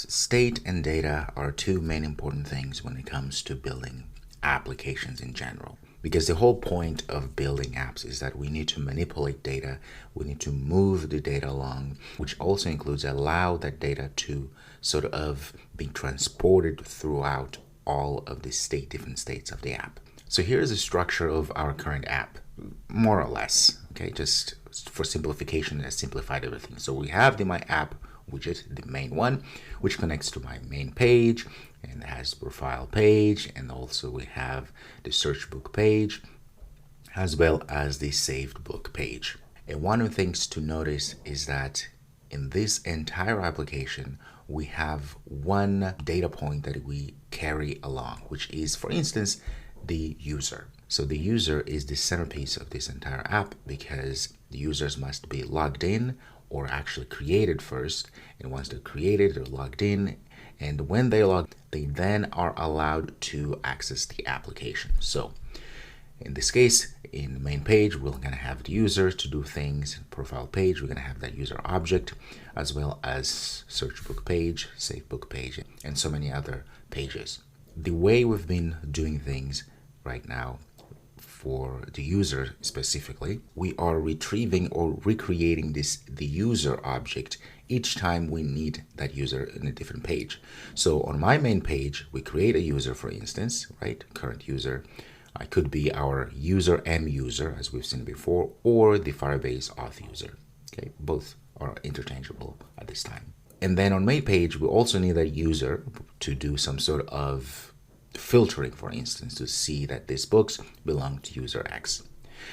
State and data are two main important things when it comes to building applications in general. Because the whole point of building apps is that we need to manipulate data, we need to move the data along, which also includes allow that data to sort of be transported throughout all of the different states of the app. So here's the structure of our current app, more or less, okay, just for simplification, I simplified everything. So we have the My App widget, the main one, which connects to my main page and has profile page, and also we have the search book page as well as the saved book page. And one of the things to notice is that in this entire application we have one data point that we carry along, which is, for instance, the user. So the user is the centerpiece of this entire app because the users must be logged in or actually created first, and once they're created, they're logged in, and when they log, they then are allowed to access the application. So in this case, in the main page, we're going to have the user to do things. Profile page, we're going to have that user object, as well as search book page, save book page, and so many other pages. The way we've been doing things right now for the user specifically, we are retrieving or recreating the user object each time we need that user in a different page. So on my main page, we create a user, for instance, right? Current user. It could be our user M user, as we've seen before, or the Firebase auth user. Okay, both are interchangeable at this time. And then on main page, we also need that user to do some sort of filtering, for instance, to see that these books belong to user X.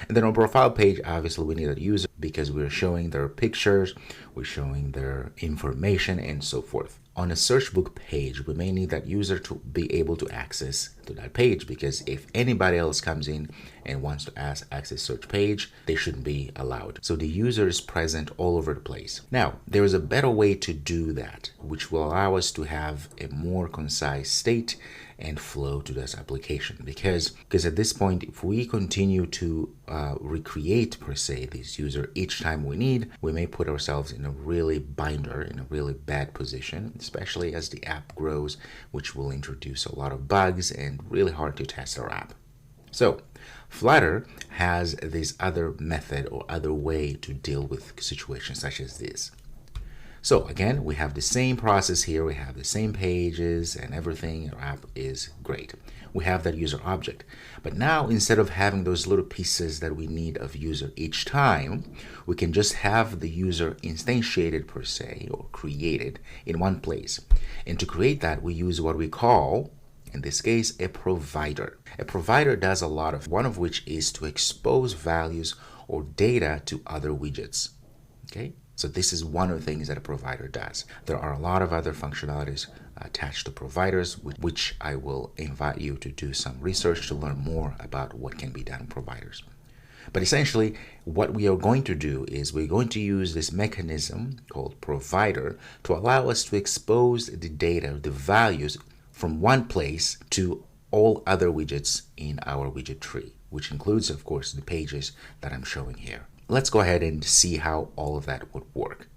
And then on profile page, obviously we need a user because we're showing their pictures, we're showing their information, and so forth. On a search book page, we may need that user to be able to access to that page, because if anybody else comes in and wants to access search page, they shouldn't be allowed. So the user is present all over the place. Now, there is a better way to do that, which will allow us to have a more concise state and flow to this application, because at this point, if we continue to recreate per se this user each time we need, we may put ourselves in a really bad position, especially as the app grows, which will introduce a lot of bugs and really hard to test our app. So Flutter has this other method or other way to deal with situations such as this. So again, we have the same process here, we have the same pages and everything. Our app is great. We have that user object. But now, instead of having those little pieces that we need of user each time, we can just have the user instantiated per se, or created in one place. And to create that, we use what we call, in this case, a provider. A provider does a lot of, one of which is to expose values or data to other widgets. Okay? So this is one of the things that a provider does. There are a lot of other functionalities attached to providers, which I will invite you to do some research to learn more about what can be done in providers. But essentially, what we are going to do is we're going to use this mechanism called provider to allow us to expose the data, the values, from one place to all other widgets in our widget tree, which includes, of course, the pages that I'm showing here. Let's go ahead and see how all of that would work.